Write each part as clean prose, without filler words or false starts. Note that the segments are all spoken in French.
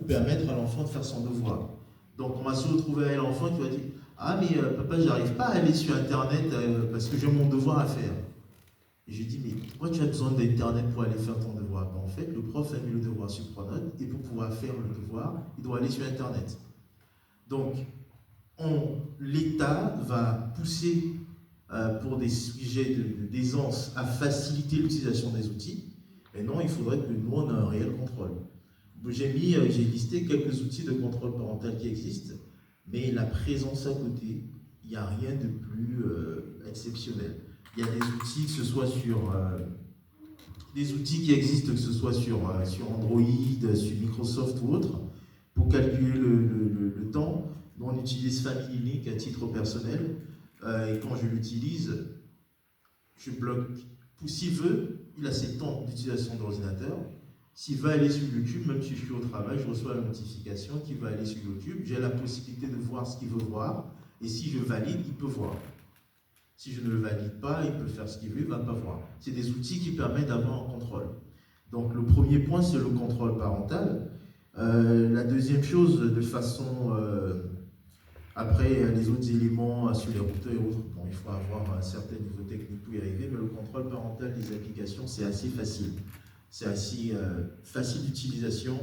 pour permettre à l'enfant de faire son devoir. Donc on va se retrouver avec l'enfant qui va dire « Ah mais papa, j'arrive pas à aller sur Internet parce que j'ai mon devoir à faire. » Et je dis « Mais pourquoi tu as besoin d'Internet pour aller faire ton devoir ?» En fait, le prof a mis le devoir sur Pronote et pour pouvoir faire le devoir, il doit aller sur Internet. Donc, l'État va pousser pour des sujets d'aisance à faciliter l'utilisation des outils. Et non, il faudrait que nous, on ait un réel contrôle. J'ai listé quelques outils de contrôle parental qui existent, mais la présence à côté, il n'y a rien de plus exceptionnel. Il y a des outils, que ce soit des outils qui existent, que ce soit sur Android, sur Microsoft ou autre, pour calculer le temps. On utilise Family Link à titre personnel, et quand je l'utilise, je bloque. S'il veut, il a ses temps d'utilisation de l'ordinateur. S'il va aller sur YouTube, même si je suis au travail, je reçois la notification qu'il va aller sur YouTube. J'ai la possibilité de voir ce qu'il veut voir. Et si je valide, il peut voir. Si je ne le valide pas, il peut faire ce qu'il veut, il ne va pas voir. C'est des outils qui permettent d'avoir un contrôle. Donc le premier point, c'est le contrôle parental. La deuxième chose, de façon... après, les autres éléments sur les routeurs et autres, bon, il faut avoir un certain niveau technique pour y arriver, mais le contrôle parental des applications, c'est assez facile. C'est assez facile d'utilisation.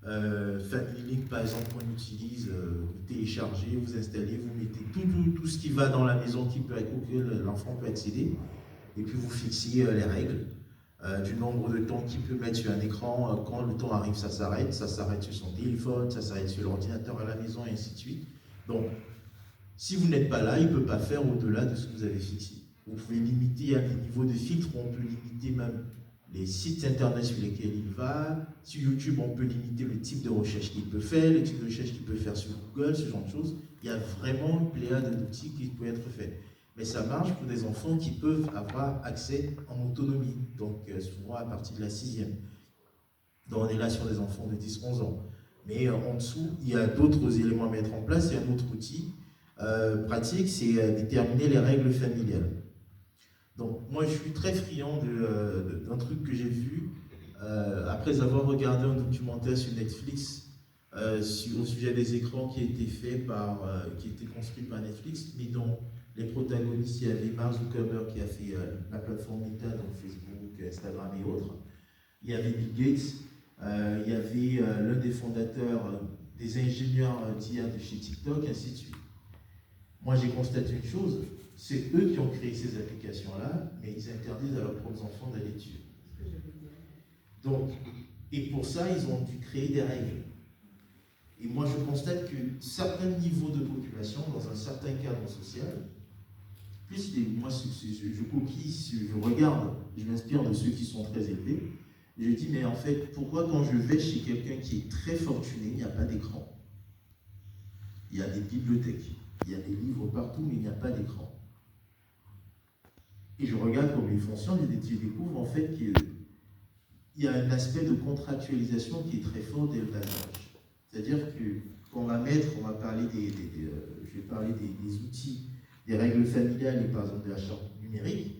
Family Link, par exemple, qu'on utilise, vous téléchargez, vous installez, vous mettez tout ce qui va dans la maison auquel l'enfant peut accéder, et puis vous fixez les règles du nombre de temps qu'il peut mettre sur un écran. Quand le temps arrive, ça s'arrête sur son téléphone, ça s'arrête sur l'ordinateur à la maison, et ainsi de suite. Donc, si vous n'êtes pas là, il ne peut pas faire au-delà de ce que vous avez fixé. Vous pouvez limiter à des niveaux de filtre, on peut limiter même les sites internet sur lesquels il va. Sur YouTube, on peut limiter le type de recherche qu'il peut faire, le type de recherche qu'il peut faire sur Google, ce genre de choses. Il y a vraiment une pléiade d'outils qui peut être fait. Mais ça marche pour des enfants qui peuvent avoir accès en autonomie, donc souvent à partir de la 6e. Donc on est là sur des enfants de 10-11 ans. Mais en dessous, il y a d'autres éléments à mettre en place. Il y a un autre outil pratique, c'est déterminer les règles familiales. Donc moi je suis très friand d'un truc que j'ai vu après avoir regardé un documentaire sur Netflix au sujet des écrans qui a été construit par Netflix, mais dont les protagonistes, il y avait Mark Zuckerberg qui a fait la plateforme Meta, donc Facebook, Instagram et autres. Il y avait Bill Gates, il y avait l'un des fondateurs des ingénieurs d'IA de chez TikTok, ainsi de suite. Moi j'ai constaté une chose, c'est eux qui ont créé ces applications-là, mais ils interdisent à leurs propres enfants d'aller dessus. Donc, et pour ça, ils ont dû créer des règles. Et moi, je constate que certains niveaux de population, dans un certain cadre social, moi, je coquille, je regarde, je m'inspire de ceux qui sont très élevés, et je dis, mais en fait, pourquoi quand je vais chez quelqu'un qui est très fortuné, il n'y a pas d'écran? Il y a des bibliothèques, il y a des livres partout, mais il n'y a pas d'écran. Et je regarde comment ils fonctionnent, et je découvre en fait qu'il y a un aspect de contractualisation qui est très fort dès le bas âge. C'est-à-dire qu'on va parler je vais parler des outils, des règles familiales et par exemple de la charte numérique.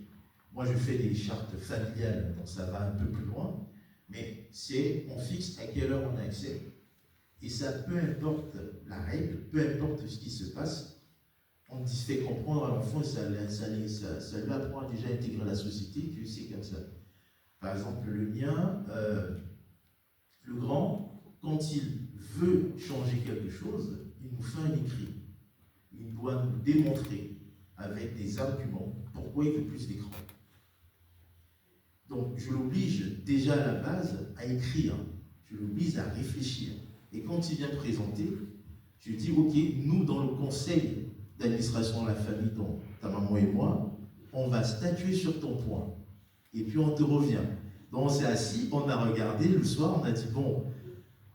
Moi je fais des chartes familiales, donc ça va un peu plus loin, mais on fixe à quelle heure on a accès. Et ça, peu importe la règle, peu importe ce qui se passe, on fait comprendre à l'enfant, ça lui apprend à déjà intégrer la société, que c'est comme ça. Par exemple, le mien, le grand, quand il veut changer quelque chose, il nous fait un écrit. Il doit nous démontrer avec des arguments pourquoi il veut plus d'écran. Donc, je l'oblige déjà à la base à écrire, je l'oblige à réfléchir. Et quand il vient présenter, je dis, ok, nous, dans le conseil d'administration de la famille, dont ta maman et moi, on va statuer sur ton point. Et puis on te revient. Donc on s'est assis, on a regardé, le soir, on a dit, bon,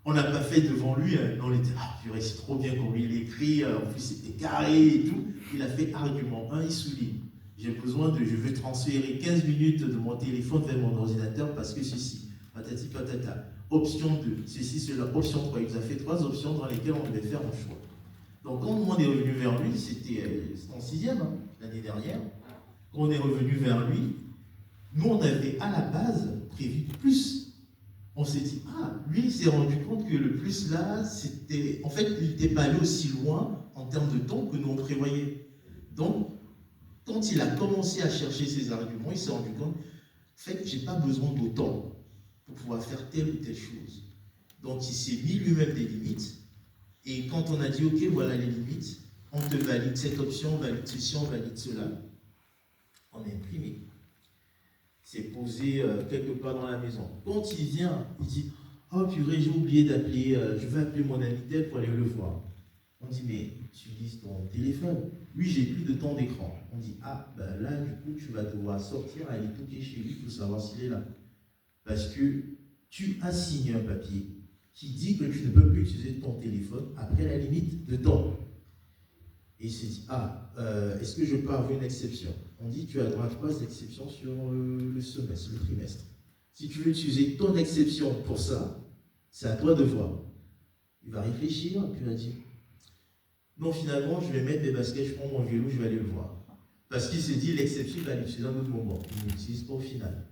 on n'a pas fait devant lui, on était, purée, c'est trop bien comme il écrit, en plus c'était carré et tout. Il a fait argument 1, il souligne. Je veux transférer 15 minutes de mon téléphone vers mon ordinateur parce que ceci, patati patata. Option 2, ceci, cela, option 3. Il nous a fait 3 options dans lesquelles on devait faire un choix. Donc quand on est revenu vers lui, c'était en 6e, l'année dernière, quand on est revenu vers lui, nous on avait à la base prévu plus. On s'est dit, ah, lui, il s'est rendu compte que le plus là, c'était. En fait, il n'était pas allé aussi loin en termes de temps que nous on prévoyait. Donc, quand il a commencé à chercher ses arguments, il s'est rendu compte, en fait, je n'ai pas besoin d'autant pour pouvoir faire telle ou telle chose. Donc, il s'est mis lui-même des limites. Et quand on a dit, OK, voilà les limites, on te valide cette option, on valide ceci, on valide cela, on a imprimé. C'est posé quelque part dans la maison. Quand il vient, il dit, oh purée, j'ai oublié d'appeler, je vais appeler mon ami tel pour aller le voir. On dit, mais tu utilises ton téléphone. Lui, j'ai plus de temps d'écran. On dit, ah, ben là, du coup, tu vas devoir sortir, aller toquer chez lui pour savoir s'il est là. Parce que tu as signé un papier qui dit que tu ne peux plus utiliser ton téléphone après la limite de temps. Et il s'est dit, ah, est-ce que je peux avoir une exception? On dit, tu as droit à 3 exceptions sur le semestre, le trimestre. Si tu veux utiliser ton exception pour ça, c'est à toi de voir. Il va réfléchir, puis il va dire, non, finalement, je vais mettre mes baskets, je prends mon vélo, je vais aller le voir. Parce qu'il s'est dit, l'exception, il va l'utiliser à un autre moment. Il ne l'utilise pas au final.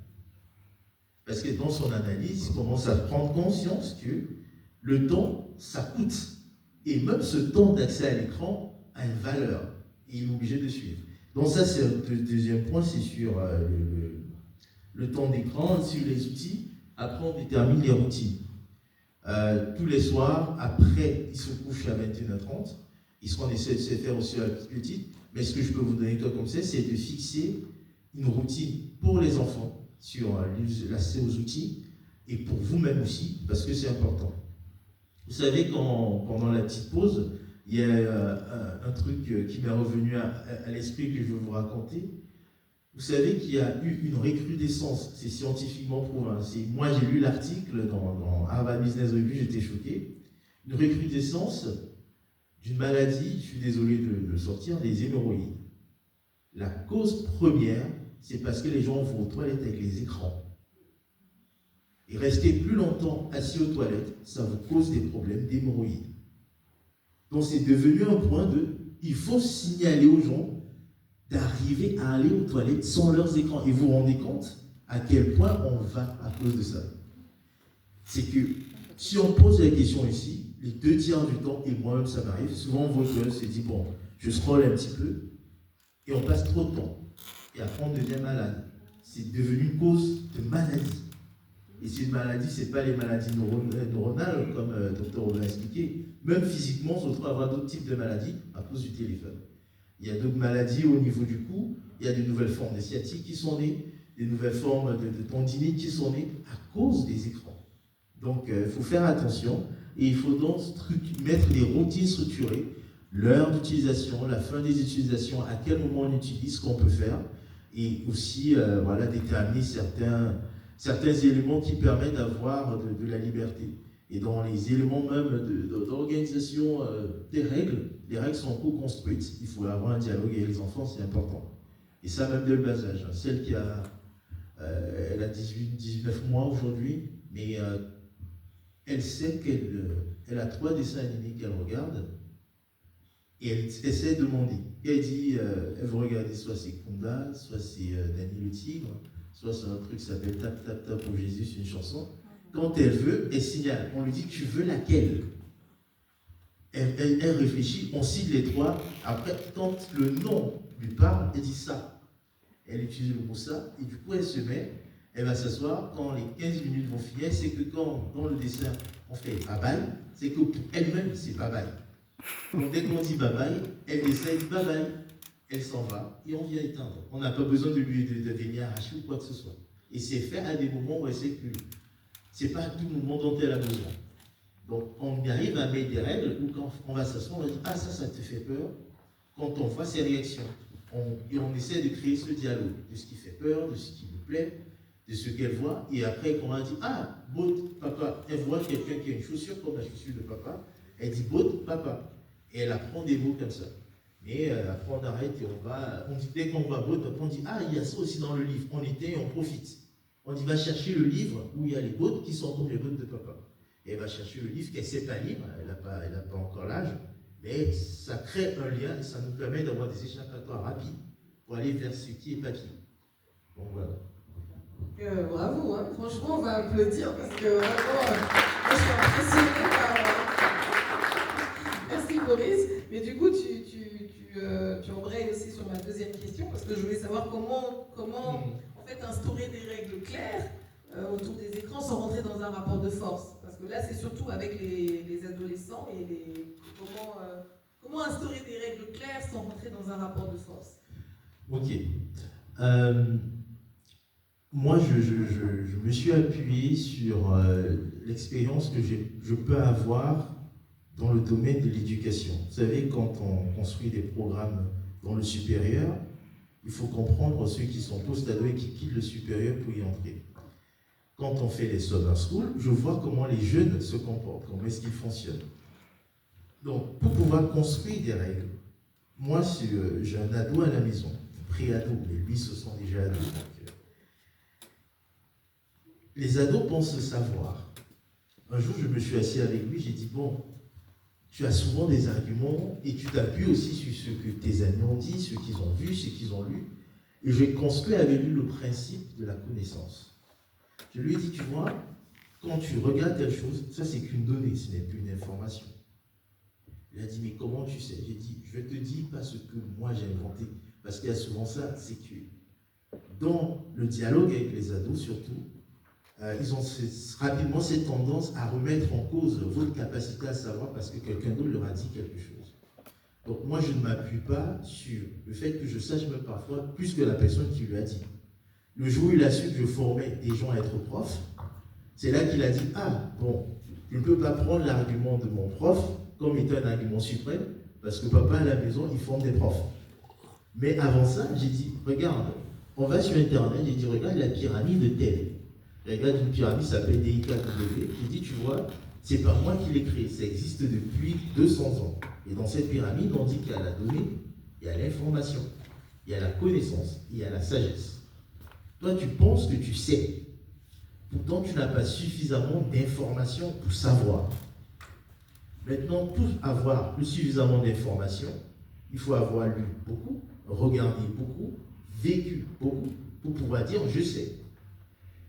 Parce que dans son analyse, il commence à prendre conscience que le temps, ça coûte. Et même ce temps d'accès à l'écran a une valeur. Et il est obligé de suivre. Donc ça, c'est le deuxième point, c'est sur le temps d'écran, sur les outils. Après, on détermine les routines. Tous les soirs, après, il se couche à 21h30. On essaie de se faire aussi à la petite. Mais ce que je peux vous donner comme ça, c'est de fixer une routine pour les enfants sur l'accès aux outils et pour vous-même aussi, parce que c'est important. Vous savez, pendant la petite pause, il y a un truc qui m'est revenu à l'esprit que je veux vous raconter. Vous savez qu'il y a eu une recrudescence, c'est scientifiquement prouvé. Moi, j'ai lu l'article dans Harvard Business Review, j'étais choqué. Une recrudescence d'une maladie, je suis désolé de le sortir, des hémorroïdes. La cause première, c'est parce que les gens vont aux toilettes avec les écrans. Et rester plus longtemps assis aux toilettes, ça vous cause des problèmes d'hémorroïdes. Donc c'est devenu un point il faut signaler aux gens d'arriver à aller aux toilettes sans leurs écrans. Et vous vous rendez compte à quel point on va à cause de ça. C'est que si on pose la question ici, les 2/3 du temps, et moi-même ça m'arrive, souvent on voit que c'est dit, bon, je scrolle un petit peu, et on passe trop de temps. Et après, on devient malade. C'est devenu une cause de maladie. Et c'est une maladie, ce n'est pas les maladies neuronales, comme le docteur Robin a expliqué. Même physiquement, on se retrouve à avoir d'autres types de maladies à cause du téléphone. Il y a d'autres maladies au niveau du cou, il y a des nouvelles formes de sciatique qui sont nées, des nouvelles formes de tendinite qui sont nées à cause des écrans. Donc, il faut faire attention et il faut donc mettre des routines structurées, l'heure d'utilisation, la fin des utilisations, à quel moment on utilise, ce qu'on peut faire. Et aussi déterminer certains éléments qui permettent d'avoir de la liberté. Et dans les éléments même d'organisation des règles, les règles sont co-construites. Il faut avoir un dialogue avec les enfants, c'est important. Et ça même dès le bas âge. Celle qui a, elle a 19 mois aujourd'hui, mais elle sait qu'elle a 3 dessins animés qu'elle regarde. Et elle essaie de demander. Et elle dit, elle veut regarder soit c'est Kunda, soit c'est Danny le Tigre, soit c'est un truc qui s'appelle Tap Tap Tap pour Jésus, c'est une chanson. Quand elle veut, elle signale. On lui dit, tu veux laquelle? Elle réfléchit, on signe les 3. Après, quand le nom lui parle, elle dit ça. Elle utilise le mot ça, et du coup, elle se met, elle va s'asseoir. Quand les 15 minutes vont finir, c'est que quand dans le dessin, on fait bye-bye, c'est que pour elle-même, c'est bye-bye. Donc dès qu'on dit bye-bye, elle essaie de bye-bye, elle s'en va et on vient éteindre. On n'a pas besoin de venir arracher ou quoi que ce soit. Et c'est fait à des moments où elle sait que ce n'est pas à tout moment dont elle a besoin. Donc on y arrive à mettre des règles où quand on va s'asseoir, on va dire ah ça te fait peur. Quand on voit ses réactions, et on essaie de créer ce dialogue de ce qui fait peur, de ce qui nous plaît, de ce qu'elle voit. Et après quand on a dit ah Baud, papa, elle voit quelqu'un qui a une chaussure comme la chaussure de papa. Elle dit Baud, papa. Et elle apprend des mots comme ça. Mais après on arrête et on dit dès qu'on voit Baud, on dit ah il y a ça aussi dans le livre. On était et on profite. On dit va chercher le livre où il y a les Bauds qui sont comme les Bauds de papa. Et elle va chercher le livre qu'elle ne sait pas lire, elle n'a pas encore l'âge, mais ça crée un lien et ça nous permet d'avoir des échappatoires rapides pour aller vers ce qui est papier. Donc voilà. Bravo, hein. Franchement, on va applaudir parce que vraiment, moi, je suis impressionnée par. Merci Boris. Mais du coup, tu embrayes aussi sur ma deuxième question parce que je voulais savoir comment en fait instaurer des règles claires autour des écrans sans rentrer dans un rapport de force. Parce que là, c'est surtout avec les adolescents et comment instaurer des règles claires sans rentrer dans un rapport de force. Ok. Moi, je me suis appuyé sur l'expérience que je peux avoir dans le domaine de l'éducation. Vous savez, quand on construit des programmes dans le supérieur, il faut comprendre ceux qui sont post-ados et qui quittent le supérieur pour y entrer. Quand on fait les summer schools, je vois comment les jeunes se comportent, comment est-ce qu'ils fonctionnent. Donc, pour pouvoir construire des règles, moi, j'ai un ado à la maison, pré-ado, mais lui, ce sont déjà ados. Les ados pensent savoir. Un jour, je me suis assis avec lui, j'ai dit, bon, tu as souvent des arguments et tu t'appuies aussi sur ce que tes amis ont dit, ce qu'ils ont vu, ce qu'ils ont lu. Et j'ai construit avec lui le principe de la connaissance. Je lui ai dit, tu vois, quand tu regardes telle chose, ça c'est qu'une donnée, ce n'est plus une information. Il a dit, mais comment tu sais? J'ai dit, je te dis pas ce que moi j'ai inventé. Parce qu'il y a souvent ça, c'est que dans le dialogue avec les ados surtout, ils ont rapidement cette tendance à remettre en cause votre capacité à savoir parce que quelqu'un d'autre leur a dit quelque chose. Donc moi, je ne m'appuie pas sur le fait que je sache même parfois plus que la personne qui lui a dit. Le jour où il a su que je formais des gens à être prof, c'est là qu'il a dit, ah bon, je ne peux pas prendre l'argument de mon prof comme étant un argument suprême parce que papa à la maison, il forme des profs. Mais avant ça, j'ai dit, regarde, on va sur Internet, j'ai dit, regarde la pyramide de telle. Regarde une pyramide, ça s'appelle DIKW. J'ai dit, tu vois, c'est pas moi qui l'ai créé, ça existe depuis 200 ans. Et dans cette pyramide, on dit qu'il y a la donnée, il y a l'information, il y a la connaissance, il y a la sagesse. Toi, tu penses que tu sais. Pourtant, tu n'as pas suffisamment d'informations pour savoir. Maintenant, pour avoir suffisamment d'informations, il faut avoir lu beaucoup, regardé beaucoup, vécu beaucoup, pour pouvoir dire, je sais.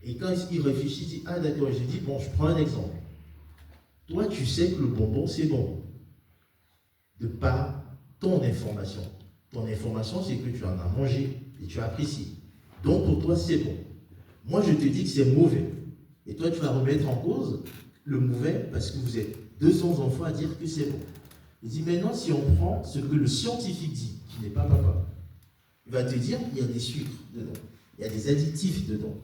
Et quand il réfléchit, il dit, ah d'accord, j'ai dit, bon, je prends un exemple. Toi, tu sais que le bonbon, c'est bon. De par ton information. Ton information, c'est que tu en as mangé et tu apprécies. Donc, pour toi, c'est bon. Moi, je te dis que c'est mauvais. Et toi, tu vas remettre en cause le mauvais parce que vous êtes 200 enfants à dire que c'est bon. Il dit, maintenant, si on prend ce que le scientifique dit, qui n'est pas papa, il va te dire, il y a des sucres dedans. Il y a des additifs dedans.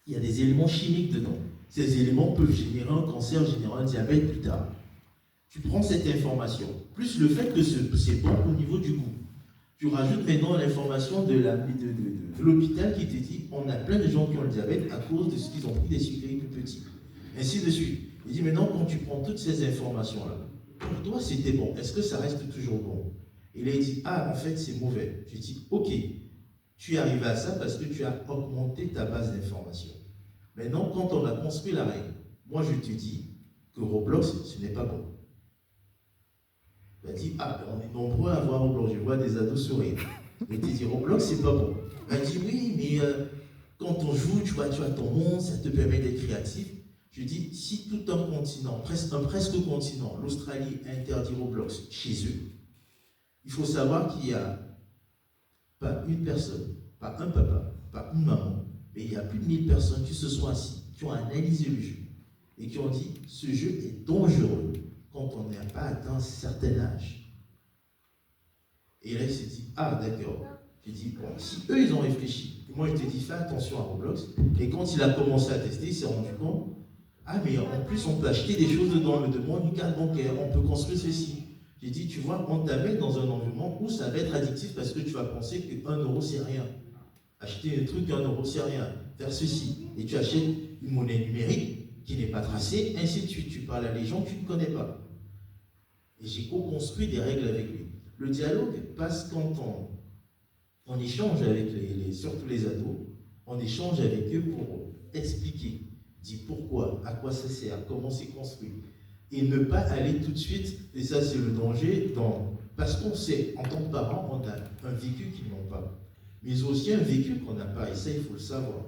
Il y a des éléments chimiques dedans. Ces éléments peuvent générer un cancer, générer un diabète plus tard. Tu prends cette information, plus le fait que c'est bon au niveau du goût. Tu rajoutes maintenant l'information de l'hôpital qui te dit on a plein de gens qui ont le diabète à cause de ce qu'ils ont pris des sucreries plus petits. Ainsi de suite. Il dit maintenant, quand tu prends toutes ces informations-là, pour toi c'était bon. Est-ce que ça reste toujours bon? Et là il dit, ah en fait c'est mauvais. Je dis, ok. Tu es arrivé à ça parce que tu as augmenté ta base d'information. Maintenant, quand on a construit la règle, moi je te dis que Roblox, ce n'est pas bon. Il a dit, ah, on est nombreux à voir Roblox, je vois des ados sourire. Et tu dis, Roblox, c'est pas bon. Il a dit, oui, mais quand on joue, tu vois ton monde, ça te permet d'être créatif. Je dis, si tout un continent, un presque continent, l'Australie interdit Roblox chez eux, il faut savoir qu'il y a pas une personne, pas un papa, pas une maman, mais il y a plus de 1000 personnes qui se sont assis, qui ont analysé le jeu et qui ont dit ce jeu est dangereux quand on n'a pas atteint un certain âge. Et là il s'est dit ah d'accord. J'ai dit bon, si eux ils ont réfléchi, moi je te dis fais attention à Roblox. Et quand il a commencé à tester, il s'est rendu compte ah mais en plus on peut acheter des choses dedans, le demande une carte bancaire, on peut construire ceci. J'ai dit, tu vois, on t'amène dans un environnement où ça va être addictif parce que tu vas penser que 1 euro c'est rien. Acheter un truc, 1 euro c'est rien. Faire ceci. Et tu achètes une monnaie numérique qui n'est pas tracée, ainsi de suite. Tu parles à des gens que tu ne connais pas. Et j'ai co-construit des règles avec lui. Le dialogue passe quand on échange avec surtout les ados, on échange avec eux pour expliquer, dire pourquoi, à quoi ça sert, comment c'est construit. Et ne pas aller tout de suite, et ça c'est le danger, parce qu'on sait, en tant que parent, on a un vécu qu'ils n'ont pas, mais aussi un vécu qu'on n'a pas, et ça il faut le savoir.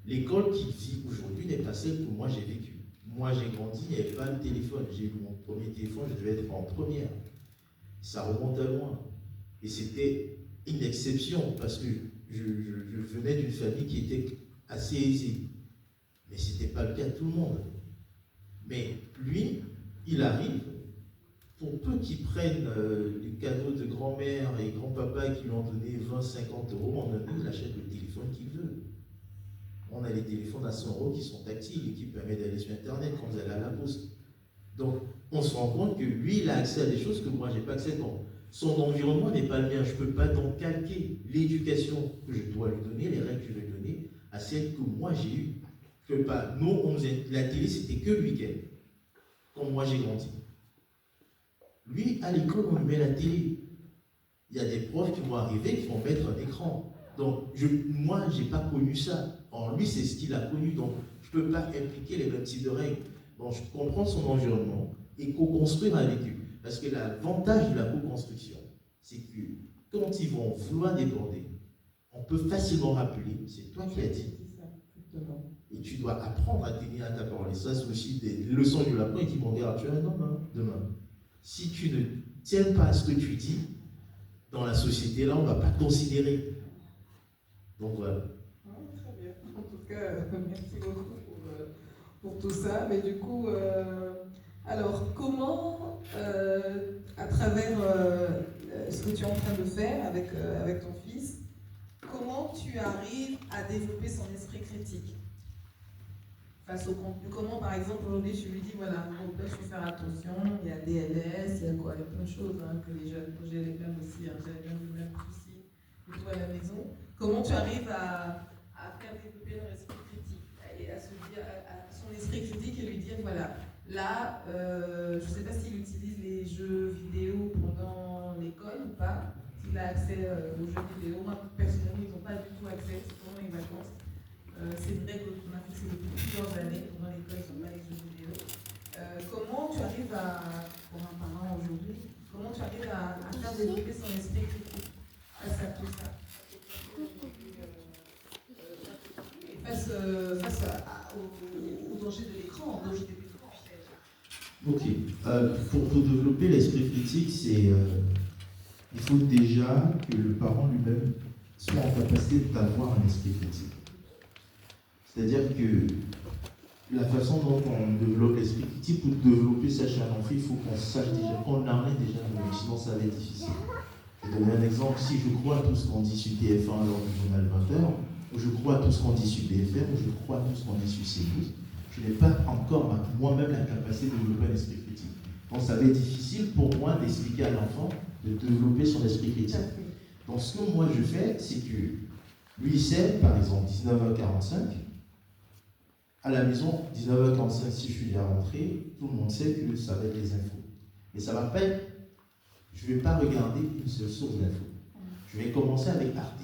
L'école qu'il vit aujourd'hui n'est pas celle que moi j'ai vécue. Moi j'ai grandi, il n'y avait pas de téléphone. J'ai eu mon premier téléphone, je devais être en première. Ça remonte à loin. Et c'était une exception parce que je venais d'une famille qui était assez aisée. Mais ce n'était pas le cas de tout le monde. Mais lui, il arrive, pour peu qu'il prenne les cadeaux de grand-mère et grand-papa qui lui ont donné 20, 50 euros, en un an, il achète le téléphone qu'il veut. On a les téléphones à 100 euros qui sont tactiles et qui permettent d'aller sur Internet quand vous allez à la poste. Donc, on se rend compte que lui, il a accès à des choses que moi, je n'ai pas accès. Donc, son environnement n'est pas le mien. Je ne peux pas donc calquer l'éducation que je dois lui donner, les règles que je vais lui donner, à celles que moi, j'ai eues. Je peux pas. Nous, on faisait, la télé, c'était que le week-end, quand moi, j'ai grandi. Lui, à l'école, on lui met la télé. Il y a des profs qui vont arriver, qui vont mettre un écran. Donc, moi, je n'ai pas connu ça. Or, lui, c'est ce qu'il a connu. Donc, je ne peux pas impliquer les mêmes types de règles. Donc, je comprends son environnement et co-construire avec eux. Parce que l'avantage de la co-construction, c'est que quand ils vont vouloir déborder, on peut facilement rappeler, c'est toi qui as dit. Et tu dois apprendre à tenir à ta parole. Et ça, c'est aussi des leçons que je l'apprends et qui vont dire, tu as un homme demain. Si tu ne tiens pas à ce que tu dis, dans la société, là, on ne va pas te considérer. Donc voilà. Très bien. En tout cas, merci beaucoup pour tout ça. Mais du coup, alors, comment, à travers ce que tu es en train de faire avec ton fils, comment tu arrives à développer son esprit critique face au contenu? Comment, par exemple, aujourd'hui, je lui dis, voilà, il faut faire attention, il y a DLS, il y a quoi, il y a plein de choses que les jeunes, j'ai les mêmes aussi, j'ai les mêmes soucis, plutôt à la maison. Comment tu arrives à faire développer leur esprit critique et à se dire, à son esprit critique et lui dire, voilà, là, je ne sais pas s'il utilise les jeux vidéo pendant l'école ou pas, s'il a accès aux jeux vidéo. Moi, personnellement, ils n'ont pas du tout accès, c'est pendant les vacances. C'est vrai qu'on a fait ça depuis plusieurs années, pendant l'école, ils n'ont pas les jeux vidéo. Comment tu arrives pour un parent aujourd'hui, comment tu arrives à faire développer son esprit critique face à tout ça? Face au danger de l'écran, au danger des écrans. Ok. Pour développer l'esprit critique, il faut déjà que le parent lui-même soit en capacité d'avoir un esprit critique. C'est-à-dire que la façon dont on développe l'esprit critique, pour développer ça chez un enfant, il faut qu'on sache déjà, qu'on arrête déjà, sinon ça va être difficile. Je vais donner un exemple. Si je crois à tout ce qu'on dit sur TF1 lors du journal 20h, ou je crois à tout ce qu'on dit sur BFM, ou je crois à tout ce qu'on dit sur CNews, je n'ai pas encore moi-même la capacité de développer un esprit critique. Donc ça va être difficile pour moi d'expliquer à l'enfant de développer son esprit critique. Donc ce que moi je fais, c'est que lui il sait, par exemple, 19h45, à la maison, 19h45, si je suis déjà rentré, tout le monde sait que ça va être les infos. Et ça va pas être, je ne vais pas regarder une seule source d'infos. Je vais commencer avec Arte.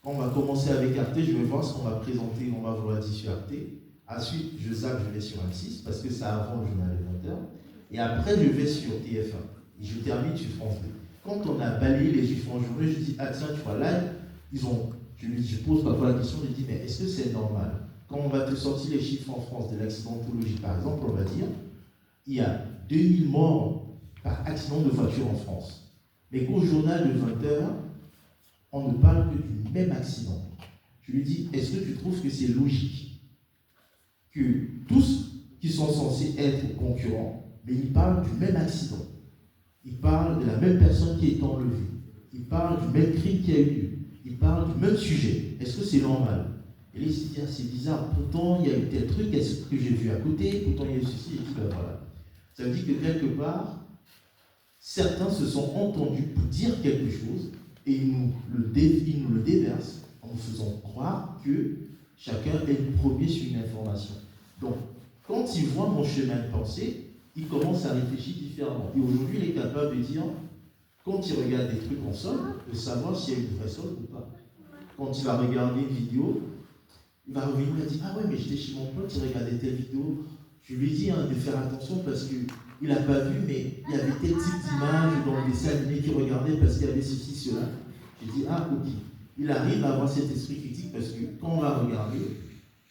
Quand on va commencer avec Arte, je vais voir ce qu'on va présenter, on va vouloir dire sur Arte. Ensuite, je zappe, je vais sur M6, parce que c'est avant le journal de 20h. Et après, je vais sur TF1. Et je termine sur France 2. Quand on a balayé les chiffres en journée, je dis, ah tiens, tu vois, là, je pose parfois la question, je dis, mais est-ce que c'est normal? Quand on va te sortir les chiffres en France de l'accidentologie, par exemple, on va dire, il y a 2000 morts par accident de voiture en France. Mais qu'au journal de 20h, on ne parle que du même accident. Je lui dis, est-ce que tu trouves que c'est logique que tous qui sont censés être concurrents, mais ils parlent du même accident? Ils parlent de la même personne qui est enlevée. Ils parlent du même crime qui a eu lieu. Ils parlent du même sujet. Est-ce que c'est normal? Et là, il se dit, c'est bizarre, pourtant il y a eu tel truc, est-ce que j'ai vu à côté, pourtant il y a eu ceci, et tout, voilà. Ça veut dire que quelque part, certains se sont entendus pour dire quelque chose, et ils nous le déversent en nous faisant croire que chacun est le premier sur une information. Donc, quand il voit mon chemin de pensée, il commence à réfléchir différemment. Et aujourd'hui, il est capable de dire, quand il regarde des trucs en solde, de savoir s'il y a une vraie solde ou pas. Quand il va regarder une vidéo, il va revenir et dire, ah ouais, mais j'étais chez mon pote, il regardait telle vidéo. Je lui dis de faire attention parce qu'il n'a pas vu, mais il y avait tel type d'image dans les dessins animés qu'il regardait parce qu'il y avait ceci, cela. J'ai dit, ah ok. il arrive à avoir cet esprit critique parce que quand on va regarder,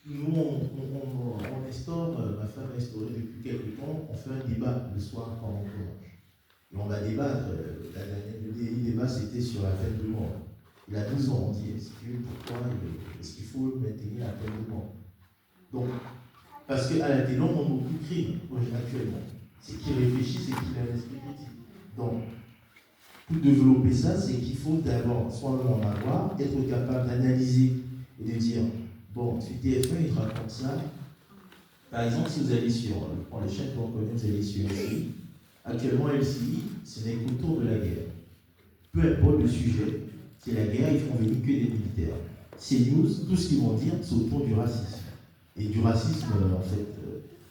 nous, on instaure, ma femme a instauré depuis quelques temps, on fait un débat le soir pendant qu'on mange. Et on va débattre, le dernier débat c'était sur la peine de mort. Il a 12 ans, on dit, pourquoi est-ce qu'il faut maintenir la peine de mort? Donc, parce qu'à la télé, on montre beaucoup de crimes actuellement. C'est qu'il réfléchit, c'est qu'il a un esprit critique. Donc, pour développer ça, c'est qu'il faut d'abord soi-même en avoir, être capable d'analyser et de dire, bon, sur TF1, il te raconte ça. Par exemple, si vous allez sur, pour les chaînes qu'on connaît, vous allez sur LCI. Actuellement, LCI, ce n'est qu'autour de la guerre. Peu importe le sujet, c'est la guerre, ils font venir que des militaires. CNews, tout ce qu'ils vont dire, c'est autour du racisme. Et du racisme, en fait,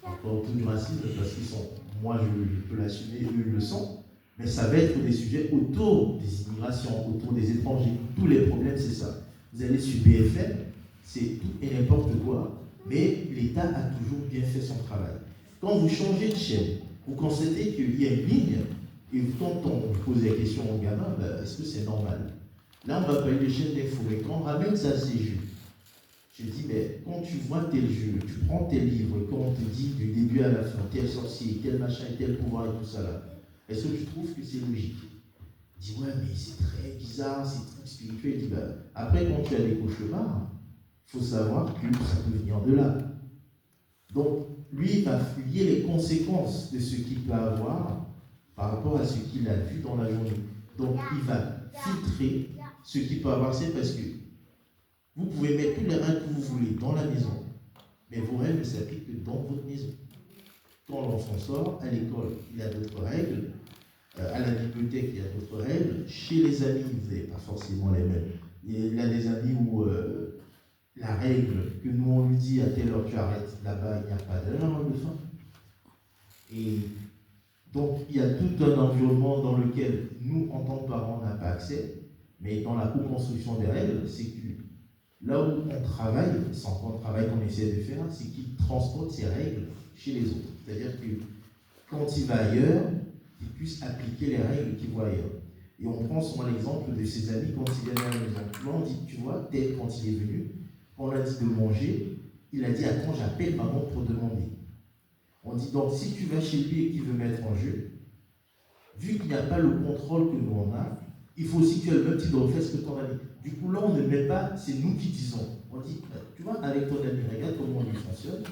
encore autour du racisme, parce qu'ils sont, moi je peux l'assumer, eux ils le sont, mais ça va être des sujets autour des immigrations, autour des étrangers. Tous les problèmes, c'est ça. Vous allez sur BFM, c'est tout et n'importe quoi, mais l'État a toujours bien fait son travail. Quand vous changez de chaîne, vous constatez qu'il y a une ligne, et quand on pose la question aux gamins, ben, est-ce que c'est normal? Là, on va parler de chaînes d'infos, mais quand on ramène ça à ces jeux, je dis, mais quand tu vois tel jeu, tu prends tes livres, quand on te dit du début à la fin, tel sorcier, tel machin, tel pouvoir et tout ça là, est-ce que tu trouves que c'est logique? Il dit, ouais, mais c'est très bizarre, c'est très spirituel. Il dit, ben, après, quand tu as des cauchemars, il faut savoir que ça peut venir de là. Donc, lui, il va fouiller les conséquences de ce qu'il peut avoir par rapport à ce qu'il a vu dans la journée. Donc, il va filtrer ce qu'il peut avoir. C'est parce que vous pouvez mettre tous les règles que vous voulez dans la maison, mais vos règles ne s'appliquent que dans votre maison. Quand l'enfant sort, à l'école, il y a d'autres règles. À la bibliothèque, il y a d'autres règles. Chez les amis, vous n'avez pas forcément les mêmes. Il y a des amis où la règle que nous on lui dit à telle heure tu arrêtes, là-bas il n'y a pas d'heure de fin. Et donc il y a tout un environnement dans lequel nous, en tant que parents, on n'a pas accès, mais dans la co-construction des règles, c'est que là où on travaille, c'est encore un travail qu'on essaie de faire, c'est qu'il transporte ces règles chez les autres. C'est-à-dire que quand il va ailleurs, il puisse appliquer les règles qu'il voit ailleurs. Et on prend souvent l'exemple de ses amis quand ils viennent à la maison. Là, on dit, tu vois, tel quand il est venu, quand on a dit de manger, il a dit, attends, j'appelle maman pour demander. On dit, donc, si tu vas chez lui et qu'il veut mettre en jeu, vu qu'il n'y a pas le contrôle que nous on a, il faut aussi que le petit doit faire ce que ton ami. Du coup, là, on ne met pas, c'est nous qui disons. On dit, tu vois, avec ton ami, regarde comment il fonctionne.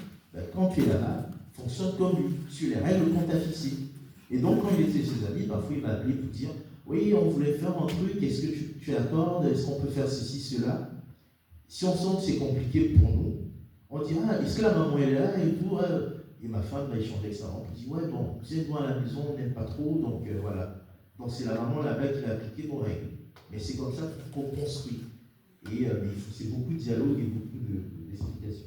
Quand tu es là-bas, fonctionne comme lui, sur les règles qu'on t'a fixées. Et donc, quand il était chez ses amis, parfois il va appeler pour dire, oui, on voulait faire un truc, est-ce que tu accordes, est-ce qu'on peut faire ceci, cela? Si on sent que c'est compliqué pour nous, on dit, ah, est-ce que la maman est là et tout? Et ma femme va échanger avec sa maman, elle dit, ouais, bon, vous êtes moi à la maison, on n'aime pas trop, donc voilà. Donc c'est la maman là-bas qui va appliquer nos règles. Mais c'est comme ça qu'on construit. Et c'est beaucoup de dialogue et beaucoup d'explications.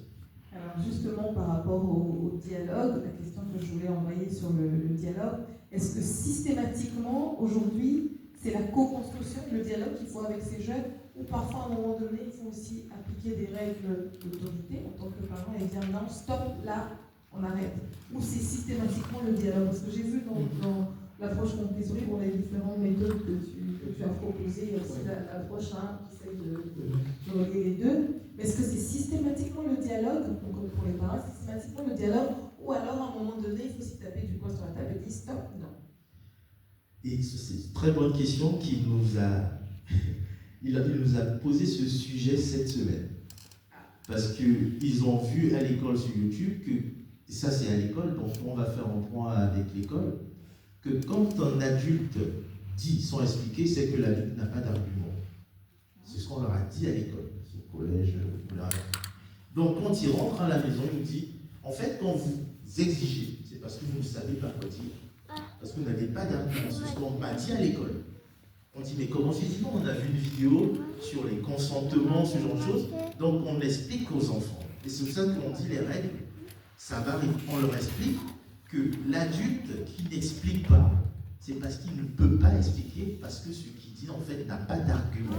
Alors justement, par rapport au dialogue, la question que je voulais envoyer sur le dialogue, est-ce que systématiquement, aujourd'hui, c'est la co-construction, le dialogue qu'il faut avec ces jeunes, ou parfois, à un moment donné, il faut aussi appliquer des règles d'autorité en tant que parent et dire non, stop, là, on arrête. Ou c'est systématiquement le dialogue. Parce que j'ai vu dans l'approche Montessori, pour les différentes méthodes que tu as proposées, il y a aussi l'approche qui essaie de relier les deux. Mais est-ce que c'est systématiquement le dialogue, donc pour les parents, systématiquement le dialogue, ou alors à un moment donné, il faut s'y taper du poing sur la table et dire stop, non? Et c'est une très bonne question qu'il nous a, il nous a posé ce sujet cette semaine. Parce qu'ils ont vu à l'école sur YouTube que, ça c'est à l'école, donc on va faire un point avec l'école, que quand un adulte dit sans expliquer, c'est que l'adulte n'a pas d'argument. C'est ce qu'on leur a dit à l'école, au collège, donc quand ils rentrent à la maison, ils nous disent, en fait quand vous exigez, c'est parce que vous ne savez pas quoi dire, parce que vous n'avez pas d'argument, c'est ce qu'on m'a dit à l'école. On dit, mais comment c'est dit? Non, on a vu une vidéo sur les consentements, ce genre de choses, donc on explique aux enfants. Et c'est pour ça qu'on dit les règles, ça va, on leur explique que l'adulte qui n'explique pas, c'est parce qu'il ne peut pas expliquer, parce que ce qu'il dit en fait n'a pas d'argument.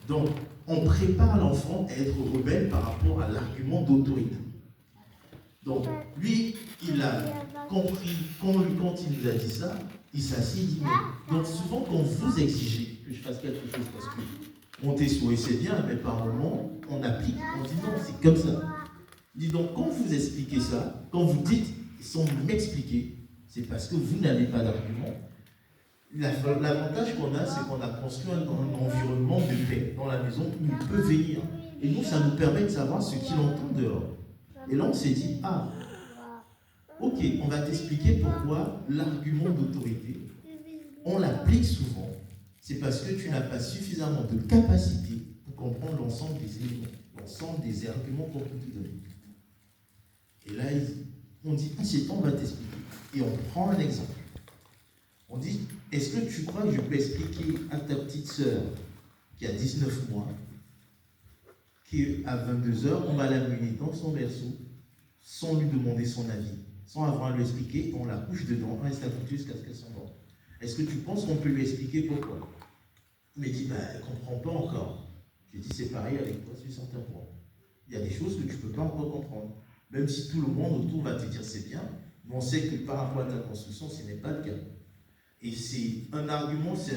Donc on prépare l'enfant à être rebelle par rapport à l'argument d'autorité. Donc lui, il a compris, quand il nous a dit ça, il s'assied et dit, mais donc souvent quand vous exigez que je fasse quelque chose parce que On t'essoue, c'est bien, mais par moment, on applique, on dit non, c'est comme ça. Dis donc, quand vous expliquez ça, quand vous dites sans m'expliquer, c'est parce que vous n'avez pas d'argument. L'avantage qu'on a, c'est qu'on a construit un environnement de paix dans la maison où il peut venir. Et nous, ça nous permet de savoir ce qu'il entend dehors. Et là, on s'est dit, ah, ok, on va t'expliquer pourquoi l'argument d'autorité, on l'applique souvent. C'est parce que tu n'as pas suffisamment de capacité pour comprendre l'ensemble des éléments, l'ensemble des arguments qu'on peut te donner. Et là, on dit, ah, c'est temps, on va t'expliquer. Et on prend un exemple. On dit, est-ce que tu crois que je peux expliquer à ta petite sœur qui a 19 mois qu'à 22h, on va l'amener dans son berceau sans lui demander son avis, sans avoir à lui expliquer, on la couche dedans, on reste accouché jusqu'à ce qu'elle s'endorme. Est-ce que tu penses qu'on peut lui expliquer pourquoi? Il me dit, elle ne comprend pas encore. Je dis, c'est pareil avec toi sur certains points. Il y a des choses que tu ne peux pas encore comprendre. Même si tout le monde autour va te dire c'est bien, mais on sait que par rapport à ta construction, ce n'est pas le cas. Et c'est un argument, c'est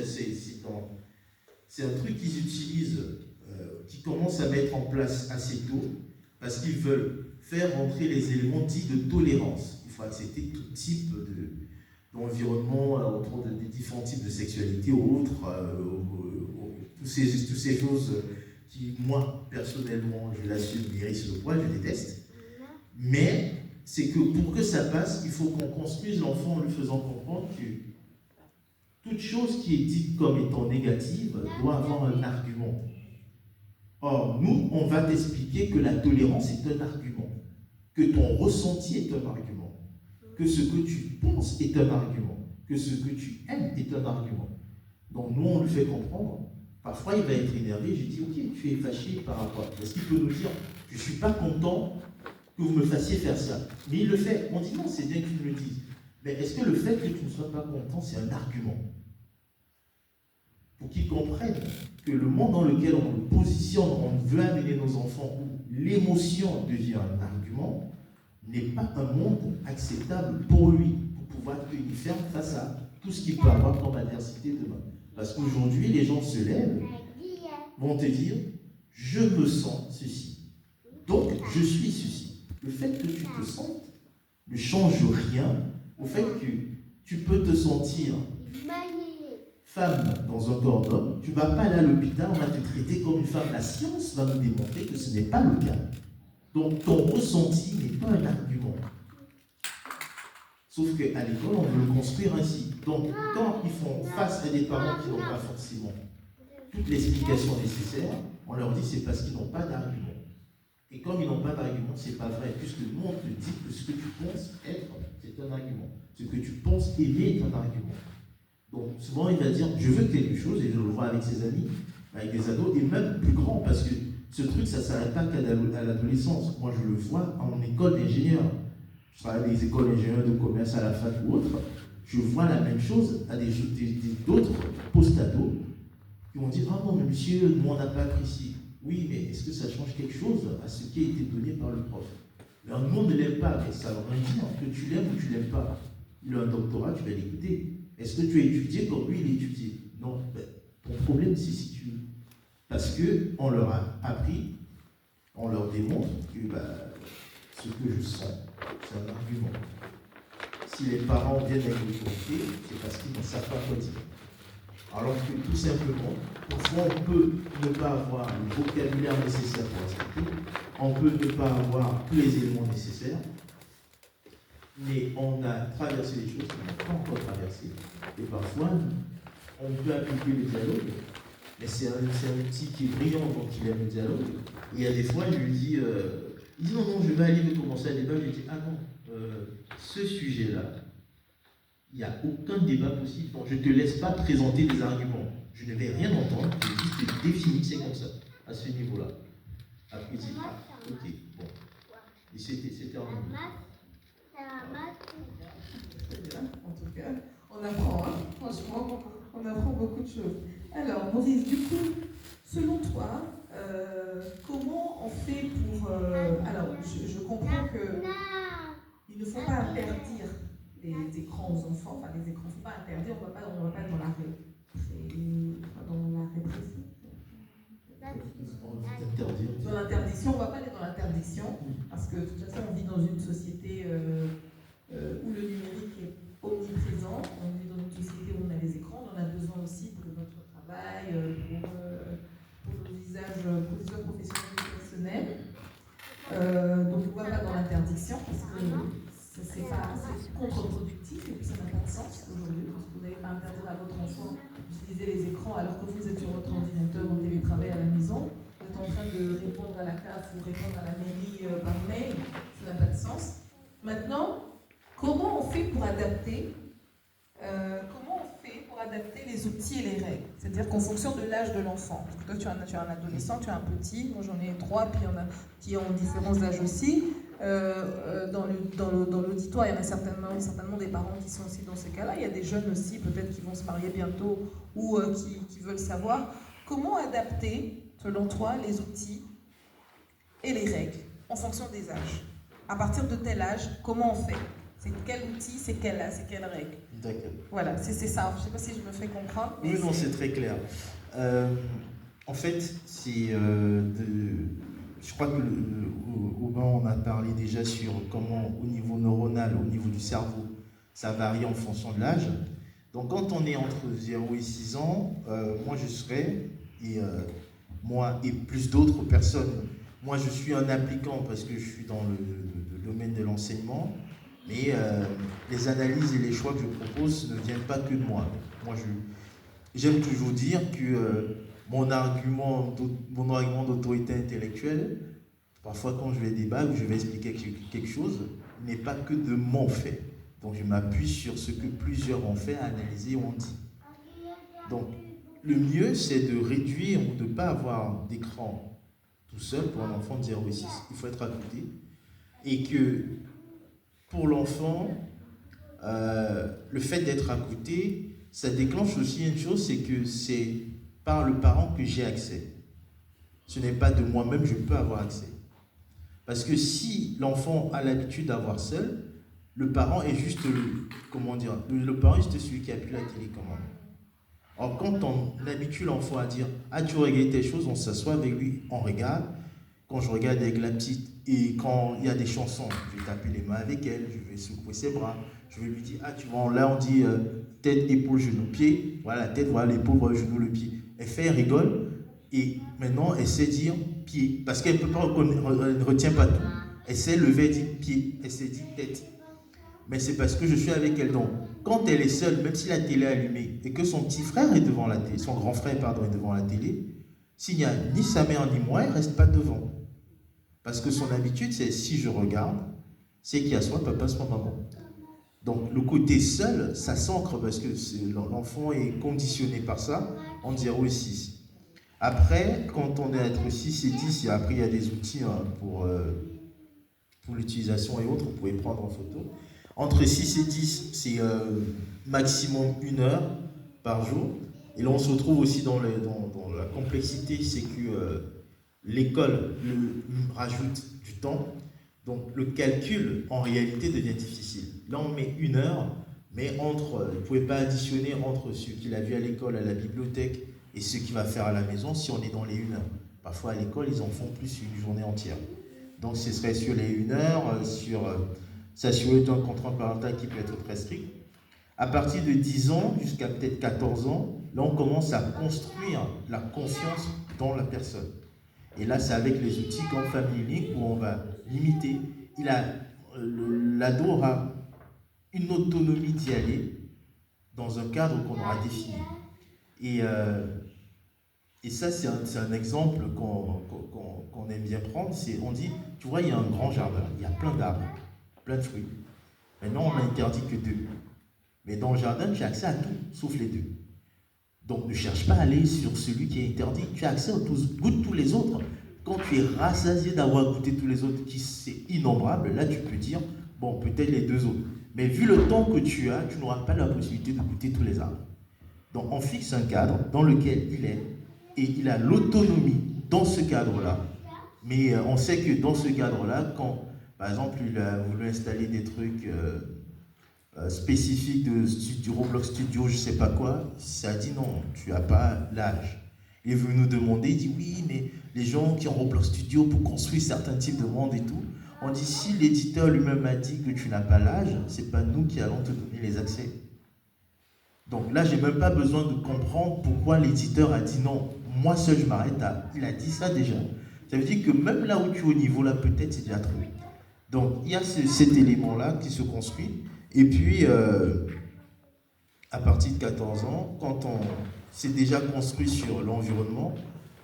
un truc qu'ils utilisent, qu'ils commencent à mettre en place assez tôt, parce qu'ils veulent faire entrer les éléments dits de tolérance. Il faut accepter tout type d'environnement autour des différents types de sexualité ou autres, toutes ces choses qui, moi, personnellement, je l'assume, mérissent le poil, je déteste. Mais c'est que pour que ça passe, il faut qu'on construise l'enfant en lui faisant comprendre que toute chose qui est dite comme étant négative doit avoir un argument. Or, nous, on va t'expliquer que la tolérance est un argument, que ton ressenti est un argument, que ce que tu penses est un argument, que ce que tu aimes est un argument. Donc, nous, on lui fait comprendre. Parfois, il va être énervé. Je dis, ok, tu es fâché par rapport à... Est-ce qu'il peut nous dire, je ne suis pas content que vous me fassiez faire ça? Mais il le fait. On dit, non, c'est bien que tu me le dises. Mais est-ce que le fait que tu ne sois pas content, c'est un argument? Pour qu'ils comprennent que le monde dans lequel on nous positionne, on veut amener nos enfants, où l'émotion devient un argument, n'est pas un monde acceptable pour lui, pour pouvoir tenir ferme face à tout ce qu'il peut avoir comme adversité demain. Parce qu'aujourd'hui, les gens se lèvent, vont te dire, je me sens ceci, donc je suis ceci. Le fait que tu te sentes ne change rien au fait que tu peux te sentir femme dans un corps d'homme, tu ne vas pas aller à l'hôpital, on va te traiter comme une femme. La science va nous démontrer que ce n'est pas le cas. Donc ton ressenti n'est pas un argument. Sauf qu'à l'école, on veut le construire ainsi. Donc quand ils font face à des parents qui n'ont pas forcément toute l'explication nécessaire, on leur dit c'est parce qu'ils n'ont pas d'argument. Et comme ils n'ont pas d'argument, c'est pas vrai, puisque le monde te dit que ce que tu penses être, c'est un argument. Ce que tu penses aimer est un argument. Donc souvent il va dire je veux quelque chose, et je le vois avec ses amis, avec des ados, et même plus grands, parce que ce truc ça ne s'arrête pas qu'à l'adolescence. Moi je le vois en école d'ingénieur. Je travaille à des écoles d'ingénieurs de commerce à la fac ou autre. Je vois la même chose à d'autres post-ados qui vont dire ah non mais monsieur, nous on n'a pas apprécié. Oui, mais est-ce que ça change quelque chose à ce qui a été donné par le prof? Alors, nous on ne l'aime pas, mais ça veut rien dire que tu l'aimes ou tu ne l'aimes pas. Il a un doctorat, tu vas l'écouter. Est-ce que tu as étudié comme lui, il a étudié? Non. Ben, ton problème se situe. Parce qu'on leur a appris, on leur démontre que ce que je sens, c'est un argument. Si les parents viennent avec l'autorité, c'est parce qu'ils ne savent pas quoi dire. Alors que tout simplement, parfois on peut ne pas avoir le vocabulaire nécessaire pour expliquer, on peut ne pas avoir tous les éléments nécessaires, mais on a traversé des choses qu'on n'a pas encore traversées. Et parfois, on peut appliquer le dialogue, mais c'est un outil qui est brillant, donc il aime le dialogue. Et il y a des fois, il lui dit, non, je vais aller commencer à débattre. Je lui dis, ah non, ce sujet-là, il n'y a aucun débat possible. Donc je ne te laisse pas présenter des arguments. Je ne vais rien entendre, je vais juste te définir, c'est comme ça, à ce niveau-là. Après, il dit, ah, ok, bon. Et c'était en anglais. Très bien, en tout cas, on apprend, hein. Franchement, on apprend beaucoup de choses. Alors, Maurice, du coup, selon toi, comment on fait pour... alors, je comprends qu'il ne faut pas interdire les écrans aux enfants, enfin les écrans, il ne faut pas interdire, on ne va pas dans la rue. C'est dans la répression. que de toute façon, on vit dans une société où le numérique est omniprésent. On est dans une société où on a les écrans, on en a besoin aussi pour notre travail, pour nos usages, pour les usages professionnels et personnels. Donc on ne va pas dans l'interdiction parce que c'est contre-productif et puis ça n'a pas de sens aujourd'hui parce que vous n'allez pas interdire à votre enfant d'utiliser les écrans alors que vous êtes sur votre ordinateur en télétravail à la maison. Vous êtes en train de répondre à la CAF ou répondre à la mairie par mail, ça n'a pas de sens. Maintenant, comment on fait pour adapter les outils et les règles? C'est-à-dire qu'en fonction de l'âge de l'enfant, parce que toi tu as un adolescent, tu as un petit, moi j'en ai 3, puis il y en a qui ont différents âges aussi. Dans l'auditoire, il y en a certainement des parents qui sont aussi dans ces cas-là. Il y a des jeunes aussi, peut-être qui vont se marier bientôt ou qui veulent savoir comment adapter, selon toi, les outils et les règles en fonction des âges. À partir de tel âge, comment on fait? C'est quel outil, c'est quelle règle? D'accord. Voilà, c'est ça. Je ne sais pas si je me fais comprendre. Oui, non, c'est très clair. En fait, je crois que Aubin en a parlé déjà sur comment, au niveau neuronal, au niveau du cerveau, ça varie en fonction de l'âge. Donc, quand on est entre 0 et 6 ans, moi je serais, moi et plus d'autres personnes, moi je suis un appliquant parce que je suis dans le domaine de l'enseignement. Mais les analyses et les choix que je propose ne viennent pas que de moi. Moi, j'aime toujours dire que mon argument d'autorité intellectuelle, parfois quand je vais débattre ou je vais expliquer quelque chose, n'est pas que de mon fait. Donc je m'appuie sur ce que plusieurs ont fait, analysé et ont dit. Donc le mieux, c'est de réduire ou de ne pas avoir d'écran tout seul pour un enfant de 0 à 6. Il faut être à côté. Et que pour l'enfant, le fait d'être à côté, ça déclenche aussi une chose, c'est que c'est par le parent que j'ai accès. Ce n'est pas de moi-même que je peux avoir accès. Parce que si l'enfant a l'habitude d'avoir seul, le parent est juste, le parent est juste celui qui appuie la télécommande. Alors quand on habitue l'enfant à dire « Ah, tu regardes telle chose », on s'assoit avec lui, on regarde. Quand je regarde avec la petite, et quand il y a des chansons, je vais taper les mains avec elle, je vais secouer ses bras, je vais lui dire, ah tu vois, là on dit tête, épaule, genou, pied, voilà la tête, voilà l'épaule, voilà le genou, le pied. Elle fait, elle rigole, et maintenant elle sait dire pied, parce qu'elle peut pas, elle ne retient pas tout. Elle sait lever, elle dit pied, elle sait dire tête. Mais c'est parce que je suis avec elle. Donc, quand elle est seule, même si la télé est allumée, et que son petit frère est devant la télé, son grand frère, pardon, est devant la télé, s'il n'y a ni sa mère ni moi, elle ne reste pas devant. Parce que son habitude, c'est si je regarde, c'est qu'il y a soit papa, soit maman. Donc le côté seul, ça s'ancre parce que l'enfant est conditionné par ça en 0 et 6. Après, quand on est entre 6 et 10, et après il y a des outils pour l'utilisation et autres, vous pouvez prendre en photo. Entre 6 et 10, c'est maximum 1 heure par jour. Et là, on se retrouve aussi dans la complexité, c'est que l'école rajoute du temps, donc le calcul en réalité devient difficile. Là on met 1 heure, mais vous ne pouvez pas additionner entre ce qu'il a vu à l'école, à la bibliothèque, et ce qu'il va faire à la maison si on est dans les 1 heure. Parfois à l'école ils en font plus une journée entière. Donc ce serait sur les 1 heure, sur s'assurer d'un contrôle parental qui peut être très strict. À partir de 10 ans jusqu'à peut-être 14 ans, là on commence à construire la confiance dans la personne. Et là, c'est avec les outils comme Family Link où on va limiter. L'ado aura une autonomie d'y aller dans un cadre qu'on aura défini. Et ça, c'est un exemple qu'on aime bien prendre. On dit, tu vois, il y a un grand jardin, il y a plein d'arbres, plein de fruits. Maintenant, on n'a interdit que 2. Mais dans le jardin, tu as accès à tout, sauf les 2. Donc ne cherche pas à aller sur celui qui est interdit. Tu as accès à tous, goûte tous les autres. Quand tu es rassasié d'avoir goûté tous les autres, qui c'est innombrable, là tu peux dire, bon, peut-être les 2 autres. Mais vu le temps que tu as, tu n'auras pas la possibilité de goûter tous les arbres. Donc on fixe un cadre dans lequel il est, et il a l'autonomie dans ce cadre-là. Mais on sait que dans ce cadre-là, quand, par exemple, il a voulu installer des trucs spécifique du Roblox Studio, je sais pas quoi, ça a dit non, tu n'as pas l'âge. Il est venu nous demander, il dit oui, mais les gens qui ont Roblox Studio pour construire certains types de monde et tout, On dit si l'éditeur lui-même a dit que tu n'as pas l'âge, c'est pas nous qui allons te donner les accès. Donc là, j'ai même pas besoin de comprendre pourquoi l'éditeur a dit non. Moi seul, je m'arrête à. Il a dit ça déjà. Ça veut dire que même là où tu es au niveau, là, peut-être c'est déjà trop. Donc il y a cet élément-là qui se construit. Et puis, à partir de 14 ans, quand on s'est déjà construit sur l'environnement,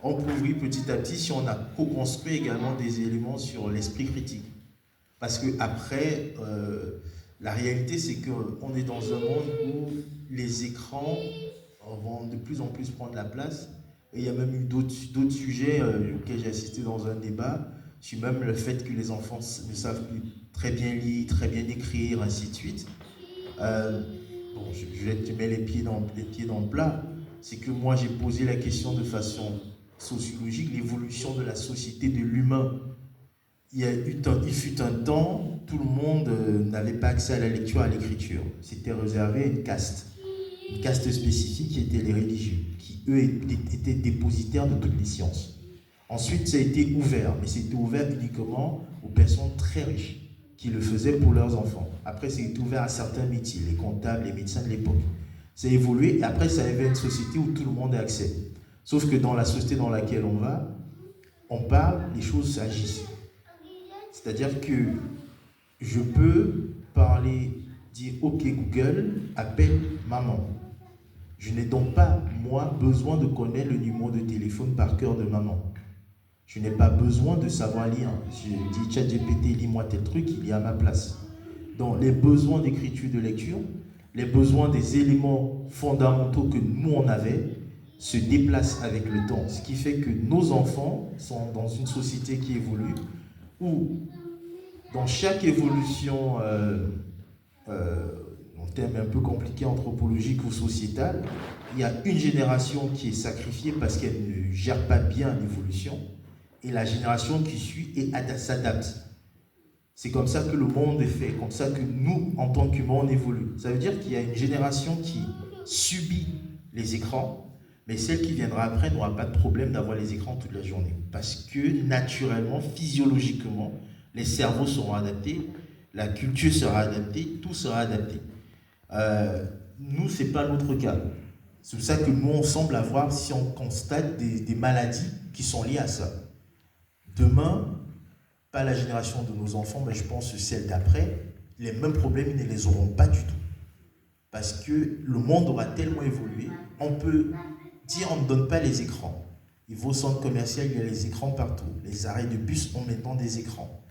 on peut ouvrir petit à petit si on a co-construit également des éléments sur l'esprit critique. Parce que après, la réalité, c'est qu'on est dans un monde où les écrans vont de plus en plus prendre la place. Et il y a même eu d'autres sujets auxquels j'ai assisté dans un débat, sur même le fait que les enfants ne savent plus très bien lire, très bien écrire, ainsi de suite. Bon, je vais te mettre les pieds dans le plat. C'est que moi, j'ai posé la question de façon sociologique, l'évolution de la société, de l'humain. Il fut un temps, tout le monde n'avait pas accès à la lecture, à l'écriture. C'était réservé à une caste spécifique qui était les religieux, qui eux étaient dépositaires de toutes les sciences. Ensuite, ça a été ouvert, mais c'était ouvert uniquement aux personnes très riches, qui le faisaient pour leurs enfants. Après, c'est ouvert à certains métiers, les comptables, les médecins de l'époque. Ça a évolué, et après, ça avait une société où tout le monde a accès. Sauf que dans la société dans laquelle on va, on parle, les choses s'agissent. C'est-à-dire que je peux parler, dire « Ok Google, appelle maman ». Je n'ai donc pas, moi, besoin de connaître le numéro de téléphone par cœur de maman. Je n'ai pas besoin de savoir lire. Je dis « ChatGPT, lis-moi tel truc », il est à ma place. Donc les besoins d'écriture, de lecture, les besoins des éléments fondamentaux que nous on avait, se déplacent avec le temps. Ce qui fait que nos enfants sont dans une société qui évolue, où dans chaque évolution, en termes un peu compliqués, anthropologiques ou sociétales, il y a une génération qui est sacrifiée parce qu'elle ne gère pas bien l'évolution, et la génération qui suit s'adapte. C'est comme ça que le monde est fait, comme ça que nous, en tant qu'humains, on évolue. Ça veut dire qu'il y a une génération qui subit les écrans, mais celle qui viendra après n'aura pas de problème d'avoir les écrans toute la journée. Parce que naturellement, physiologiquement, les cerveaux seront adaptés, la culture sera adaptée, tout sera adapté. Nous, ce n'est pas notre cas. C'est pour ça que nous, on semble avoir, si on constate des maladies qui sont liées à ça. Demain, pas la génération de nos enfants, mais je pense celle d'après, les mêmes problèmes, ils ne les auront pas du tout. Parce que le monde aura tellement évolué, on peut dire on ne donne pas les écrans. Il va au centre commercial, il y a les écrans partout. Les arrêts de bus ont maintenant des écrans.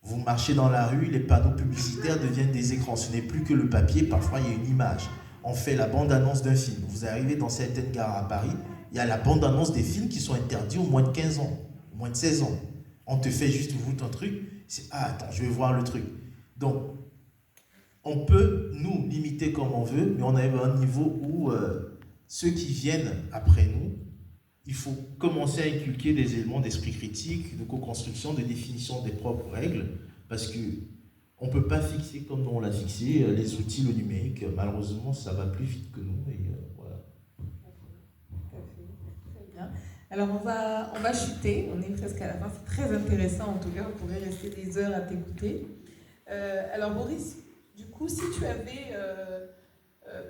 Vous marchez dans la rue, les panneaux publicitaires deviennent des écrans. Ce n'est plus que le papier, parfois il y a une image. On fait la bande-annonce d'un film. Vous arrivez dans certaines gares à Paris, il y a la bande-annonce des films qui sont interdits aux moins de 15 ans, aux moins de 16 ans. On te fait juste un truc, c'est « Ah, attends, je vais voir le truc ». Donc, on peut nous limiter comme on veut, mais on arrive à un niveau où ceux qui viennent après nous, il faut commencer à inculquer des éléments d'esprit critique, de co-construction, de définition des propres règles, parce qu'on ne peut pas fixer comme on l'a fixé les outils, le numérique. Malheureusement, ça va plus vite que nous. Et voilà. Très bien. Alors, on va chuter, on est presque à la fin, c'est très intéressant en tout cas, on pourrait rester des heures à t'écouter. Alors, Boris, du coup, si tu avais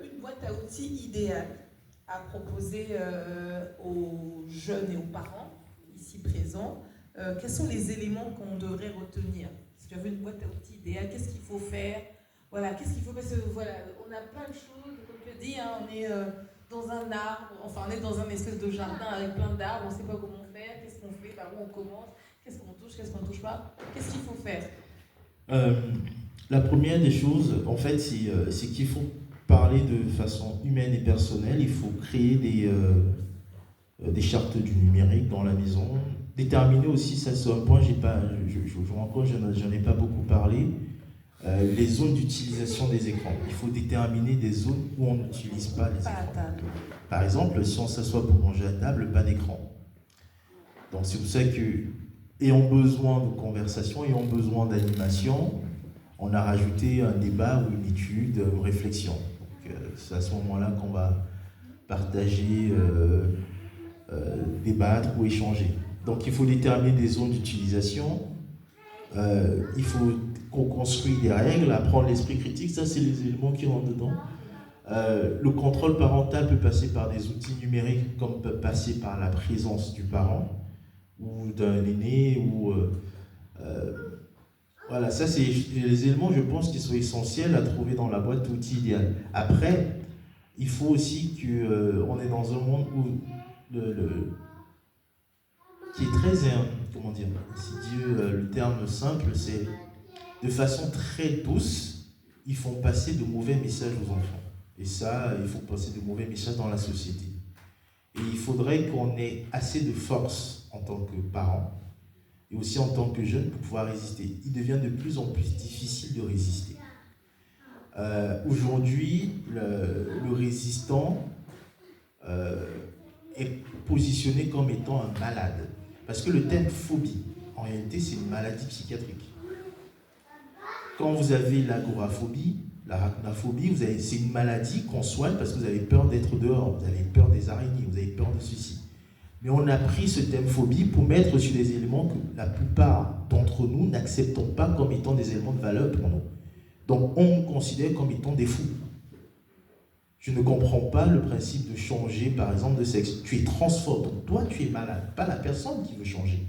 une boîte à outils idéale à proposer aux jeunes et aux parents, ici présents, quels sont les éléments qu'on devrait retenir? Si tu avais une boîte à outils idéale, qu'est-ce qu'il faut faire? Voilà, qu'est-ce qu'il faut? Parce que voilà, on a plein de choses, comme je le dis, hein, on est dans un arbre, enfin on est dans un espèce de jardin avec plein d'arbres, on ne sait pas comment faire, qu'est-ce qu'on fait, par où on commence, qu'est-ce qu'on touche, qu'est-ce qu'on ne touche pas, qu'est-ce qu'il faut faire? La première des choses, en fait, c'est qu'il faut parler de façon humaine et personnelle. Il faut créer des chartes du numérique dans la maison. Déterminer aussi, ça c'est un point, j'en ai pas beaucoup parlé, les zones d'utilisation des écrans. Il faut déterminer des zones où on n'utilise pas les écrans. Par exemple, si on s'assoit pour manger à table, pas d'écran. Donc c'est pour ça que, ayant besoin de conversation, ayant besoin d'animation, on a rajouté un débat ou une étude, une réflexion. Donc c'est à ce moment-là qu'on va partager, débattre ou échanger. Donc il faut déterminer des zones d'utilisation. Il faut qu'on construise des règles, apprendre l'esprit critique, ça c'est les éléments qui rentrent dedans. Le contrôle parental peut passer par des outils numériques, comme peut passer par la présence du parent ou d'un aîné. Voilà, ça c'est les éléments, je pense, qui sont essentiels à trouver dans la boîte outils idéale. Après, il faut aussi qu'on est dans un monde où qui est très, comment dire, si Dieu, le terme simple, c'est de façon très douce, ils font passer de mauvais messages aux enfants. Et ça, il faut passer de mauvais messages dans la société. Et il faudrait qu'on ait assez de force en tant que parents et aussi en tant que jeunes pour pouvoir résister. Il devient de plus en plus difficile de résister. Aujourd'hui, le résistant est positionné comme étant un malade. Parce que le terme phobie, en réalité, c'est une maladie psychiatrique. Quand vous avez l'agoraphobie, l'arachnophobie, c'est une maladie qu'on soigne parce que vous avez peur d'être dehors, vous avez peur des araignées, vous avez peur de ceci. Mais on a pris ce thème phobie pour mettre sur des éléments que la plupart d'entre nous n'acceptons pas comme étant des éléments de valeur pour nous. Donc on considère comme étant des fous. Je ne comprends pas le principe de changer, par exemple, de sexe. Tu es transphobe, donc toi tu es malade, pas la personne qui veut changer.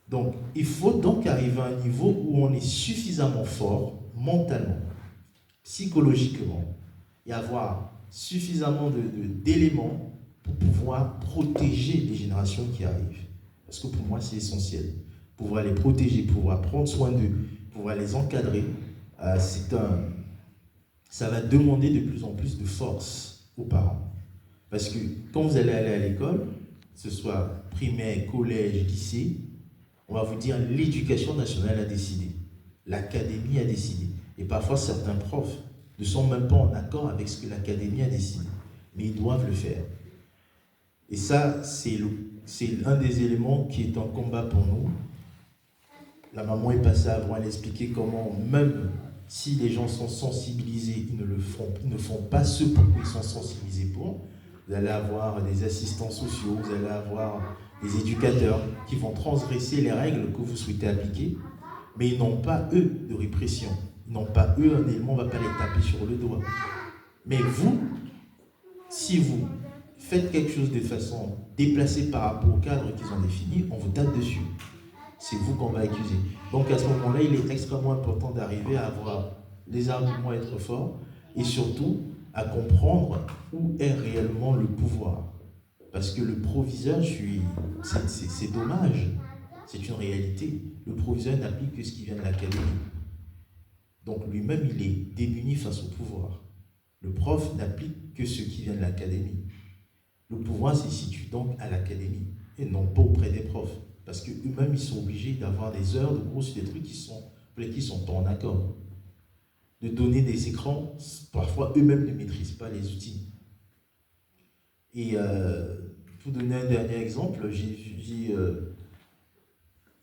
Donc il faut donc arriver à un niveau où on est suffisamment fort, mentalement, psychologiquement, et avoir suffisamment d'éléments pour pouvoir protéger les générations qui arrivent. Parce que pour moi, c'est essentiel. Pouvoir les protéger, pouvoir prendre soin d'eux, pouvoir les encadrer, ça va demander de plus en plus de force aux parents. Parce que quand vous allez aller à l'école, que ce soit primaire, collège, lycée, on va vous dire l'éducation nationale a décidé, l'académie a décidé. Et parfois, certains profs ne sont même pas en accord avec ce que l'académie a décidé. Mais ils doivent le faire. Et ça, c'est un des éléments qui est en combat pour nous. La maman est passée avant, elle expliquer comment, même si les gens sont sensibilisés, ils ne font pas ce pour quoi ils sont sensibilisés pour. Vous allez avoir des assistants sociaux, vous allez avoir des éducateurs qui vont transgresser les règles que vous souhaitez appliquer, mais ils n'ont pas, eux, de répression. Ils n'ont pas, eux, un élément, on ne va pas les taper sur le doigt. Mais vous, si vous faites quelque chose de façon déplacée par rapport au cadre qu'ils ont défini, on vous tape dessus. C'est vous qu'on va accuser. Donc à ce moment-là, il est extrêmement important d'arriver à avoir les arguments, être fort, et surtout à comprendre où est réellement le pouvoir. Parce que le proviseur, c'est dommage, c'est une réalité. Le proviseur n'applique que ce qui vient de l'académie. Donc lui-même, il est démuni face au pouvoir. Le prof n'applique que ce qui vient de l'académie. Le pouvoir se situe donc à l'académie et non pas auprès des profs. Parce qu'eux-mêmes, ils sont obligés d'avoir des heures de cours sur des trucs pour lesquels ils ne sont pas en accord. De donner des écrans, parfois eux-mêmes ne maîtrisent pas les outils. Et pour donner un dernier exemple,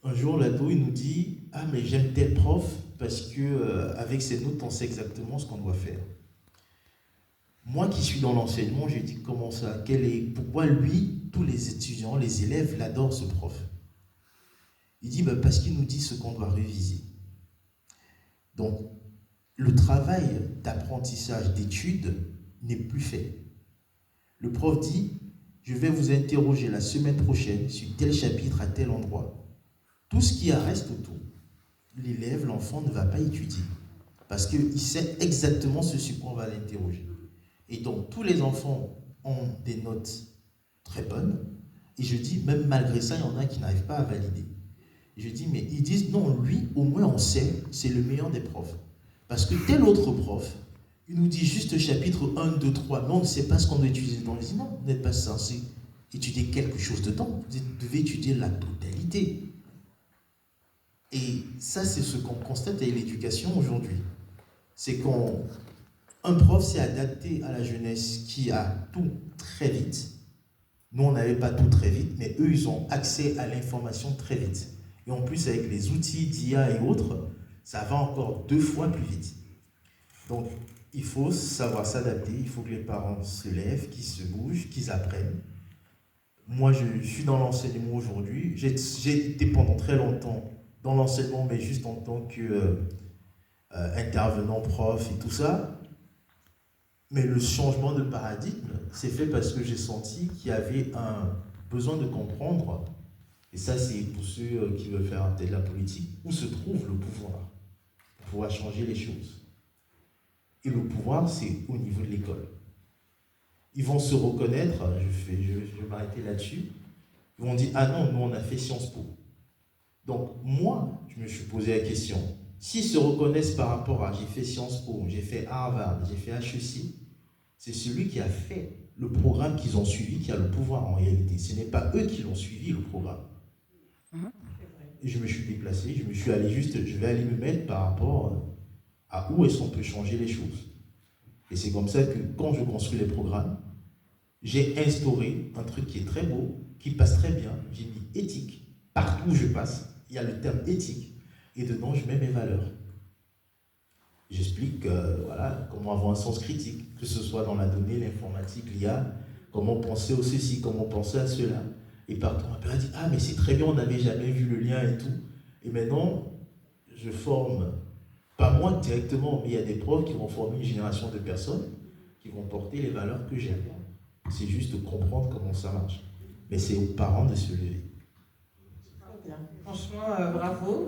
un jour l'ado il nous dit « Ah mais j'aime tel prof parce qu'avec ses notes on sait exactement ce qu'on doit faire ». Moi qui suis dans l'enseignement, j'ai dit comment ça, pourquoi lui, tous les étudiants, les élèves l'adorent ce prof. Il dit parce qu'il nous dit ce qu'on doit réviser. Donc le travail d'apprentissage, d'études n'est plus fait. Le prof dit, je vais vous interroger la semaine prochaine sur tel chapitre à tel endroit. Tout ce qui reste autour, l'élève, l'enfant ne va pas étudier. Parce qu'il sait exactement ce sur quoi on va l'interroger. Et donc, tous les enfants ont des notes très bonnes. Et je dis, même malgré ça, il y en a qui n'arrivent pas à valider. Et je dis, mais ils disent, non, lui, au moins on sait, c'est le meilleur des profs. Parce que tel autre prof, il nous dit juste chapitre 1, 2, 3, mais on ne sait pas ce qu'on doit étudier dedans. Il dit, non, vous n'êtes pas censé étudier quelque chose dedans, vous devez étudier la totalité. Et ça, c'est ce qu'on constate avec l'éducation aujourd'hui. C'est qu'un prof s'est adapté à la jeunesse qui a tout très vite. Nous, on n'avait pas tout très vite, mais eux, ils ont accès à l'information très vite. Et en plus, avec les outils d'IA et autres, ça va encore 2 fois plus vite. Donc, il faut savoir s'adapter, il faut que les parents se lèvent, qu'ils se bougent, qu'ils apprennent. Moi, je suis dans l'enseignement aujourd'hui. J'ai été pendant très longtemps dans l'enseignement, mais juste en tant que intervenant prof et tout ça. Mais le changement de paradigme s'est fait parce que j'ai senti qu'il y avait un besoin de comprendre, et ça c'est pour ceux qui veulent faire de la politique, où se trouve le pouvoir pour pouvoir changer les choses. Et le pouvoir, c'est au niveau de l'école. Ils vont se reconnaître, je vais m'arrêter là-dessus, ils vont dire, ah non, nous on a fait Sciences Po. Donc moi, je me suis posé la question, s'ils se reconnaissent par rapport à j'ai fait Sciences Po, j'ai fait Harvard, j'ai fait HEC, c'est celui qui a fait le programme qu'ils ont suivi qui a le pouvoir en réalité. Ce n'est pas eux qui l'ont suivi, le programme. Et je me suis déplacé, je me suis allé juste, je vais aller me mettre par rapport à où est-ce qu'on peut changer les choses. Et c'est comme ça que quand je construis les programmes, j'ai instauré un truc qui est très beau, qui passe très bien. J'ai mis éthique. Partout où je passe, il y a le terme éthique. Et dedans, je mets mes valeurs. J'explique voilà, comment avoir un sens critique, que ce soit dans la donnée, l'informatique, l'IA, comment penser au ceci, comment penser à cela. Et partout, on m'a dit, ah mais c'est très bien, on n'avait jamais vu le lien et tout. Et maintenant, je forme, pas moi directement, mais il y a des profs qui vont former une génération de personnes qui vont porter les valeurs que j'aime. C'est juste de comprendre comment ça marche. Mais c'est aux parents de se lever. Franchement, bravo.